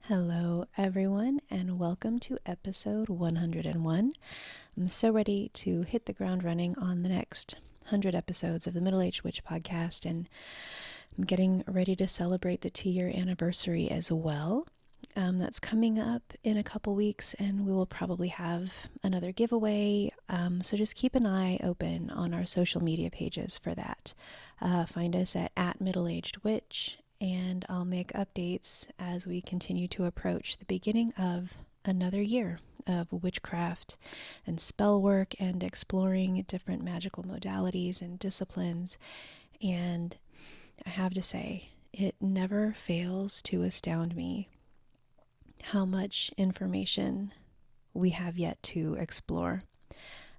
Hello, everyone, and welcome to episode 101. I'm so ready to hit the ground running on the next 100 episodes of the Middle-Aged Witch podcast, and I'm getting ready to celebrate the 2-year anniversary as well. That's coming up in a couple weeks, and we will probably have another giveaway, so just keep an eye open on our social media pages for that. Find us at Middle-Aged Witch, and I'll make updates as we continue to approach the beginning of another year of witchcraft and spell work and exploring different magical modalities and disciplines. And I have to say, it never fails to astound me how much information we have yet to explore.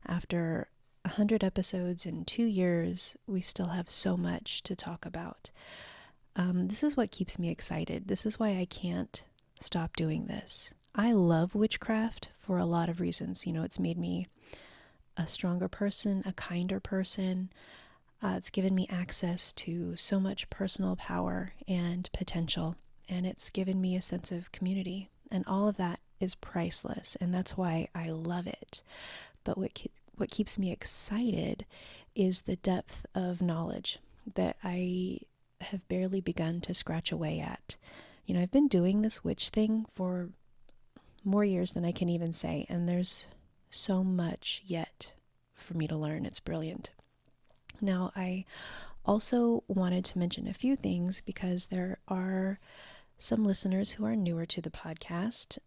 After 100 episodes in 2 years, we still have so much to talk about. This is what keeps me excited. This is why I can't stop doing this. I love witchcraft for a lot of reasons. You know, it's made me a stronger person, a kinder person. It's given me access to so much personal power and potential, and it's given me a sense of community. And all of that is priceless, and that's why I love it. But what keeps me excited is the depth of knowledge that I have barely begun to scratch away at. You know, I've been doing this witch thing for more years than I can even say, and there's so much yet for me to learn. It's brilliant. Now, I also wanted to mention a few things because there are some listeners who are newer to the podcast.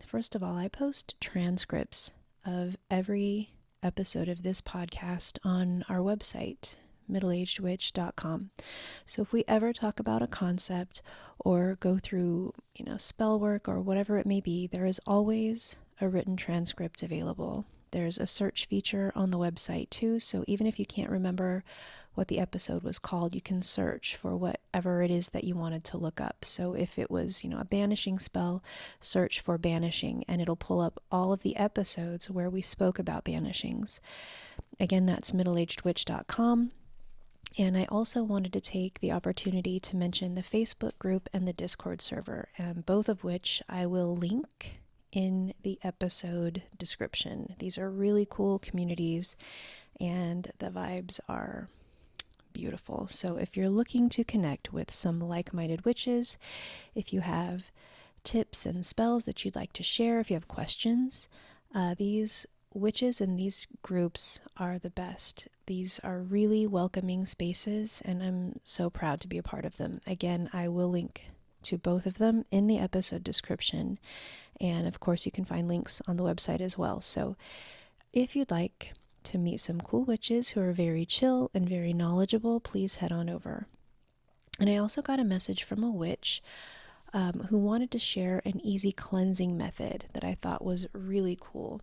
First of all, I post transcripts of every episode of this podcast on our website, middleagedwitch.com. So if we ever talk about a concept or go through, spell work or whatever it may be, there is always a written transcript available. There's a search feature on the website too, so even if you can't remember what the episode was called, you can search for whatever it is that you wanted to look up. So if it was, a banishing spell, search for banishing, and it'll pull up all of the episodes where we spoke about banishings. Again, that's middleagedwitch.com. And I also wanted to take the opportunity to mention the Facebook group and the Discord server, both of which I will link in the episode description. These are really cool communities, and the vibes are beautiful. So if you're looking to connect with some like-minded witches, if you have tips and spells that you'd like to share, if you have questions, these witches in these groups are the best. These are really welcoming spaces, and I'm so proud to be a part of them. Again, I will link to both of them in the episode description, and of course you can find links on the website as well. So if you'd like to meet some cool witches who are very chill and very knowledgeable, please head on over. And I also got a message from a witch who wanted to share an easy cleansing method that I thought was really cool.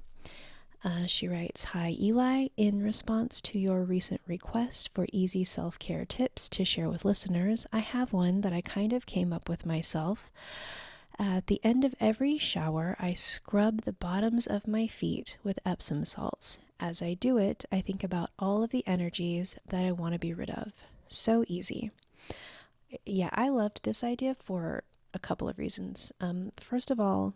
She writes, "Hi Eli, in response to your recent request for easy self-care tips to share with listeners, I have one that I kind of came up with myself. At the end of every shower, I scrub the bottoms of my feet with Epsom salts. As I do it, I think about all of the energies that I want to be rid of. So easy." Yeah, I loved this idea for a couple of reasons. First of all,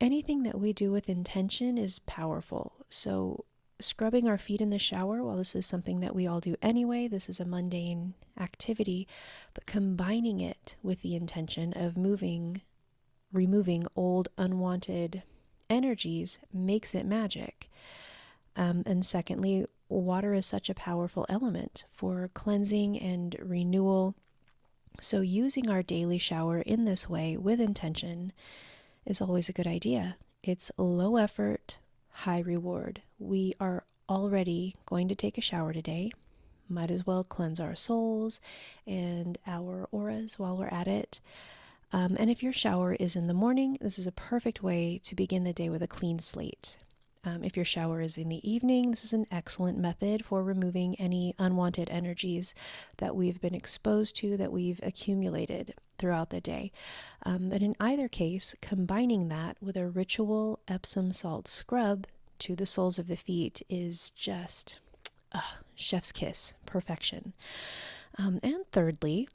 anything that we do with intention is powerful. So scrubbing our feet in the shower, while this is something that we all do anyway, this is a mundane activity, but combining it with the intention of removing old, unwanted energies makes it magic. And secondly, water is such a powerful element for cleansing and renewal. So using our daily shower in this way with intention is always a good idea. It's low effort, high reward. We are already going to take a shower today. Might as well cleanse our souls and our auras while we're at it. And if your shower is in the morning, this is a perfect way to begin the day with a clean slate. If your shower is in the evening, this is an excellent method for removing any unwanted energies that we've been exposed to, that we've accumulated throughout the day. And in either case, combining that with a ritual Epsom salt scrub to the soles of the feet is just chef's kiss, perfection. And thirdly,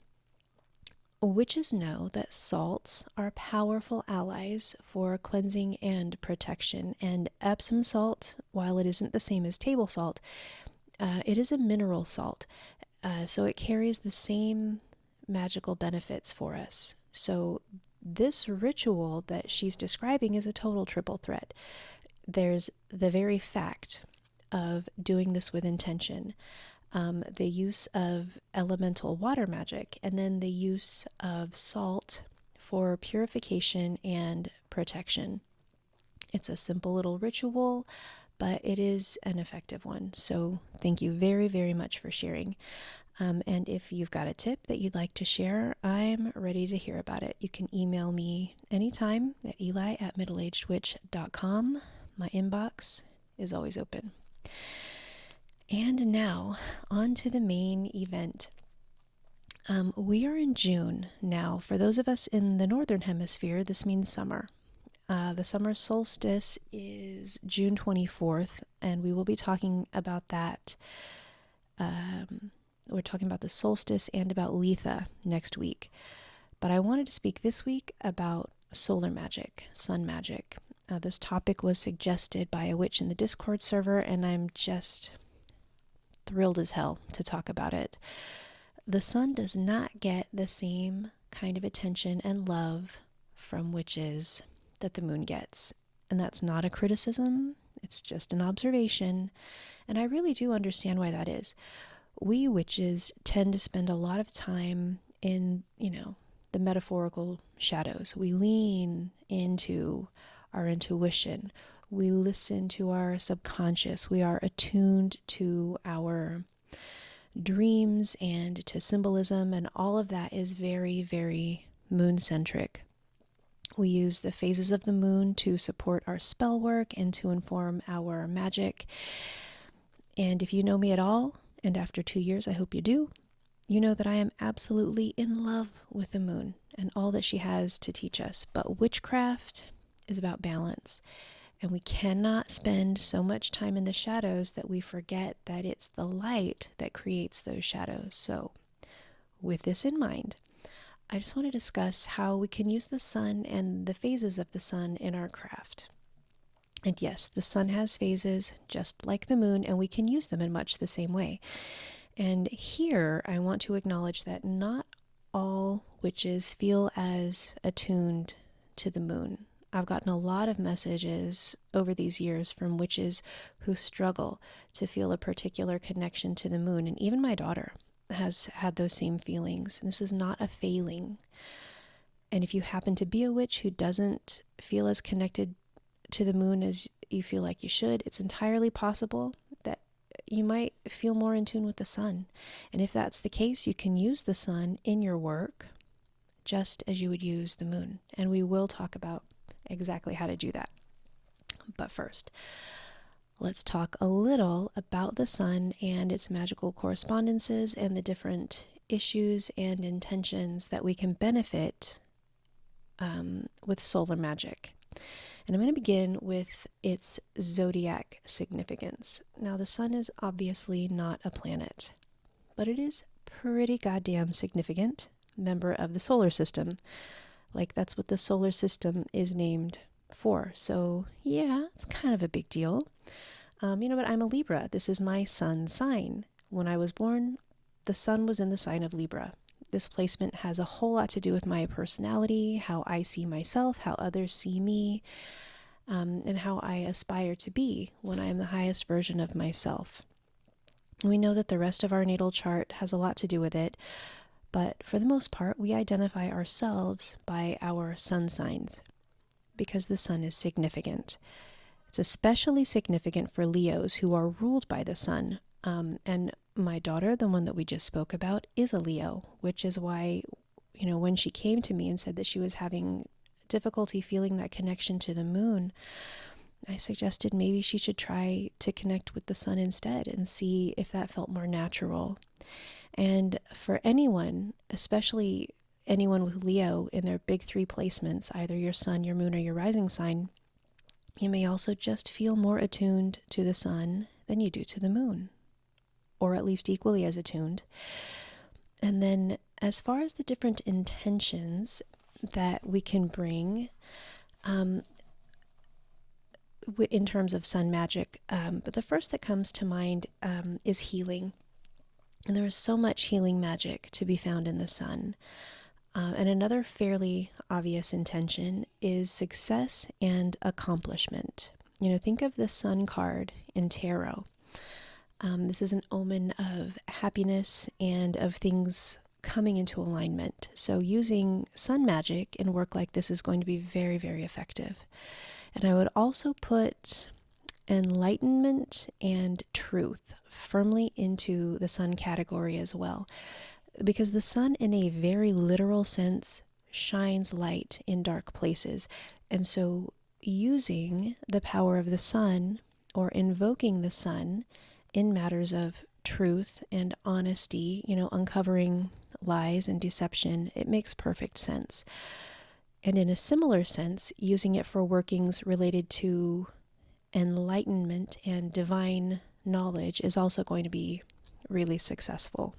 Witches know that salts are powerful allies for cleansing and protection, and Epsom salt, while it isn't the same as table salt, it is a mineral salt, so it carries the same magical benefits for us. So this ritual that she's describing is a total triple threat. There's the very fact of doing this with intention, the use of elemental water magic, and then the use of salt for purification and protection. It's a simple little ritual, but it is an effective one. So thank you very, very much for sharing. And if you've got a tip that you'd like to share, I'm ready to hear about it. You can email me anytime at eli@middleagedwitch.com. My inbox is always open. And now, on to the main event. We are in June now. For those of us in the Northern Hemisphere, this means summer. The summer solstice is June 24th, and we will be talking about that. We're talking about the solstice and about Letha next week. But I wanted to speak this week about solar magic, sun magic. This topic was suggested by a witch in the Discord server, and I'm just thrilled as hell to talk about it. The sun does not get the same kind of attention and love from witches that the moon gets. And that's not a criticism, it's just an observation. And I really do understand why that is. We witches tend to spend a lot of time in, the metaphorical shadows. We lean into our intuition. We listen to our subconscious. We are attuned to our dreams and to symbolism, and all of that is very, very moon-centric. We use the phases of the moon to support our spell work and to inform our magic. And if you know me at all, and after 2 years I hope you do, you know that I am absolutely in love with the moon and all that she has to teach us. But witchcraft is about balance. And we cannot spend so much time in the shadows that we forget that it's the light that creates those shadows. So, with this in mind, I just want to discuss how we can use the sun and the phases of the sun in our craft. And yes, the sun has phases just like the moon, and we can use them in much the same way. And here I want to acknowledge that not all witches feel as attuned to the moon. I've gotten a lot of messages over these years from witches who struggle to feel a particular connection to the moon. And even my daughter has had those same feelings. And this is not a failing. And if you happen to be a witch who doesn't feel as connected to the moon as you feel like you should, it's entirely possible that you might feel more in tune with the sun. And if that's the case, you can use the sun in your work just as you would use the moon. And we will talk about exactly how to do that. But first, let's talk a little about the sun and its magical correspondences and the different issues and intentions that we can benefit with solar magic. And I'm going to begin with its zodiac significance. Now, the sun is obviously not a planet, but it is pretty goddamn significant member of the solar system. Like, that's what the solar system is named for. So, yeah, it's kind of a big deal. But I'm a Libra. This is my sun sign. When I was born, the sun was in the sign of Libra. This placement has a whole lot to do with my personality, how I see myself, how others see me, and how I aspire to be when I am the highest version of myself. We know that the rest of our natal chart has a lot to do with it, but for the most part, we identify ourselves by our sun signs because the sun is significant. It's especially significant for Leos who are ruled by the sun. And my daughter, the one that we just spoke about, is a Leo, which is why, when she came to me and said that she was having difficulty feeling that connection to the moon, I suggested maybe she should try to connect with the sun instead and see if that felt more natural. And for anyone, especially anyone with Leo in their big three placements, either your sun, your moon, or your rising sign, you may also just feel more attuned to the sun than you do to the moon, or at least equally as attuned. And then as far as the different intentions that we can bring in terms of sun magic, but the first that comes to mind is healing. And there is so much healing magic to be found in the sun. And another fairly obvious intention is success and accomplishment. Think of the sun card in tarot. This is an omen of happiness and of things coming into alignment. So using sun magic in work like this is going to be very, very effective. And I would also put enlightenment and truth firmly into the sun category as well, because the sun, in a very literal sense, shines light in dark places. And so using the power of the sun or invoking the sun in matters of truth and honesty, uncovering lies and deception, it makes perfect sense. And in a similar sense, using it for workings related to enlightenment and divine knowledge is also going to be really successful.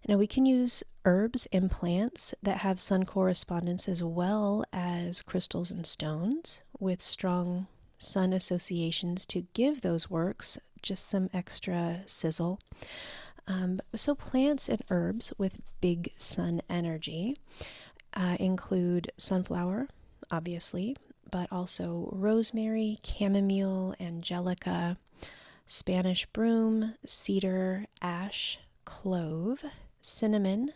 Now, we can use herbs and plants that have sun correspondence as well as crystals and stones with strong sun associations to give those works just some extra sizzle. So plants and herbs with big sun energy include sunflower, obviously, but also rosemary, chamomile, angelica, Spanish broom, cedar, ash, clove, cinnamon,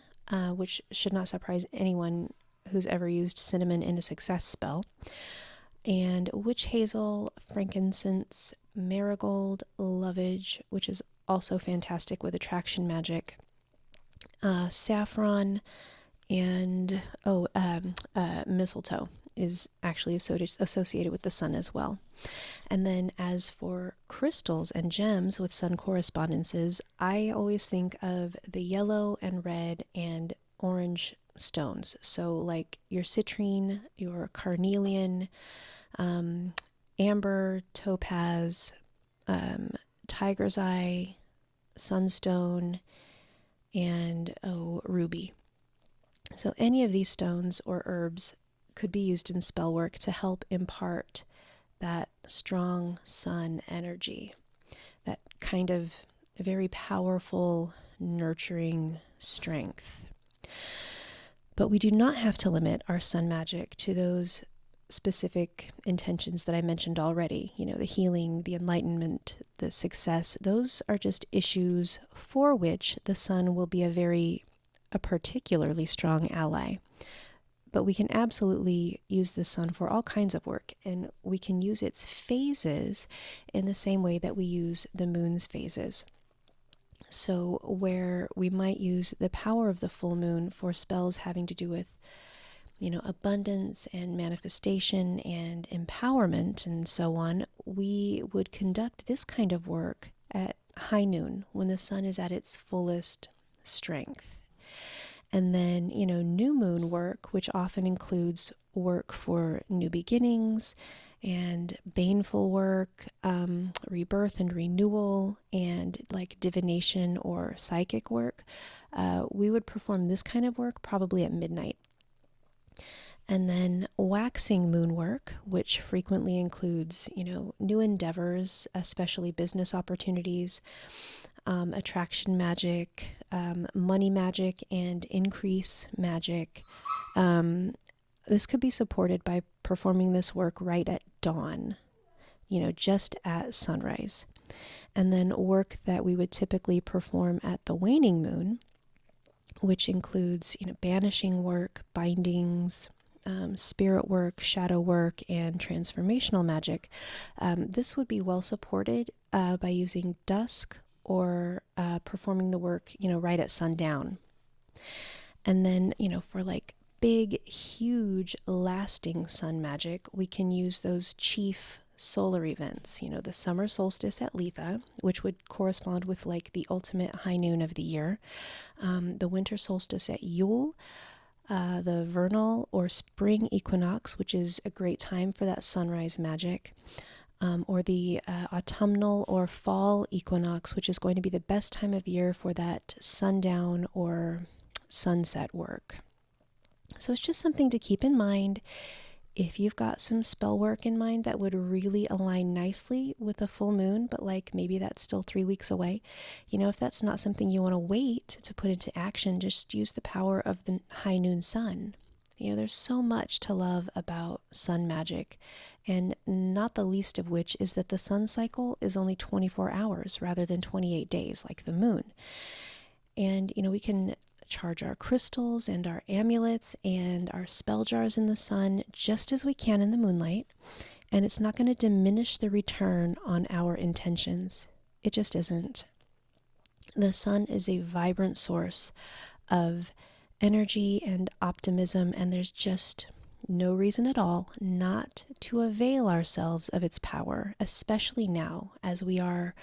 which should not surprise anyone who's ever used cinnamon in a success spell, and witch hazel, frankincense, marigold, lovage, which is also fantastic with attraction magic, saffron, and mistletoe is actually associated with the sun as well. And then as for crystals and gems with sun correspondences, I always think of the yellow and red and orange stones. So like your citrine, your carnelian, amber, topaz, tiger's eye, sunstone, and ruby. So any of these stones or herbs could be used in spell work to help impart that strong sun energy, that kind of very powerful, nurturing strength. But we do not have to limit our sun magic to those specific intentions that I mentioned already. The healing, the enlightenment, the success, those are just issues for which the sun will be a particularly strong ally. But we can absolutely use the sun for all kinds of work, and we can use its phases in the same way that we use the moon's phases. So where we might use the power of the full moon for spells having to do with, abundance and manifestation and empowerment and so on, we would conduct this kind of work at high noon when the sun is at its fullest strength. And then, new moon work, which often includes work for new beginnings and baneful work, rebirth and renewal, and like divination or psychic work. We would perform this kind of work probably at midnight. And then waxing moon work, which frequently includes, new endeavors, especially business opportunities, attraction magic, money magic, and increase magic. This could be supported by performing this work right at dawn, just at sunrise. And then work that we would typically perform at the waning moon, which includes, banishing work, bindings, spirit work, shadow work, and transformational magic. This would be well supported by using dusk or performing the work, right at sundown. And then, for like big, huge, lasting sun magic, we can use those chief solar events, the summer solstice at Letha, which would correspond with like the ultimate high noon of the year, the winter solstice at Yule, the vernal or spring equinox, which is a great time for that sunrise magic, or the autumnal or fall equinox, which is going to be the best time of year for that sundown or sunset work. So it's just something to keep in mind. If you've got some spell work in mind that would really align nicely with a full moon, but like maybe that's still 3 weeks away, if that's not something you want to wait to put into action, just use the power of the high noon sun. There's so much to love about sun magic, and not the least of which is that the sun cycle is only 24 hours rather than 28 days like the moon. And, we can charge our crystals and our amulets and our spell jars in the sun just as we can in the moonlight, and it's not going to diminish the return on our intentions. It just isn't. The sun is a vibrant source of energy and optimism, and there's just no reason at all not to avail ourselves of its power, especially now as we are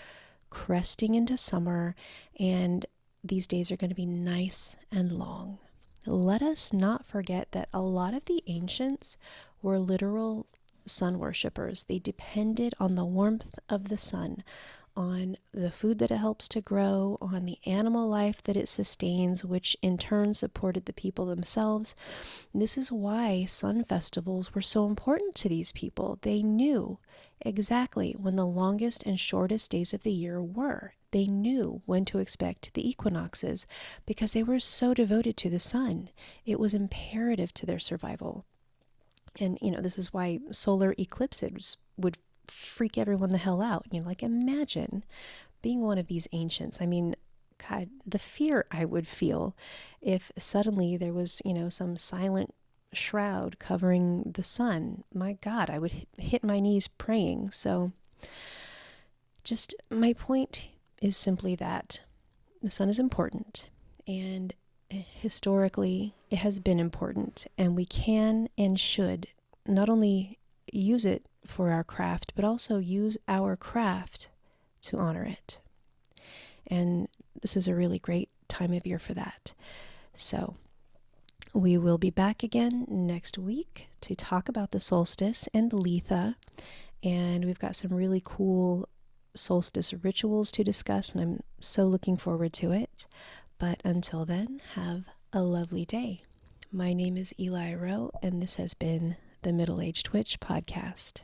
cresting into summer and these days are going to be nice and long. Let us not forget that a lot of the ancients were literal sun worshippers. They depended on the warmth of the sun, on the food that it helps to grow, on the animal life that it sustains, which in turn supported the people themselves. This is why sun festivals were so important to these people. They knew exactly when the longest and shortest days of the year were. They knew when to expect the equinoxes because they were so devoted to the sun. It was imperative to their survival. And, this is why solar eclipses would freak everyone the hell out. Imagine being one of these ancients. I mean, God, the fear I would feel if suddenly there was, some silent shroud covering the sun. My God, I would hit my knees praying. So just my point is simply that the sun is important, and historically it has been important, and we can and should not only use it for our craft, but also use our craft to honor it. And this is a really great time of year for that. So we will be back again next week to talk about the solstice and Letha, and we've got some really cool solstice rituals to discuss, and I'm so looking forward to it. But until then, have a lovely day. My name is Eli Rowe, and this has been the Middle-Aged Witch Podcast.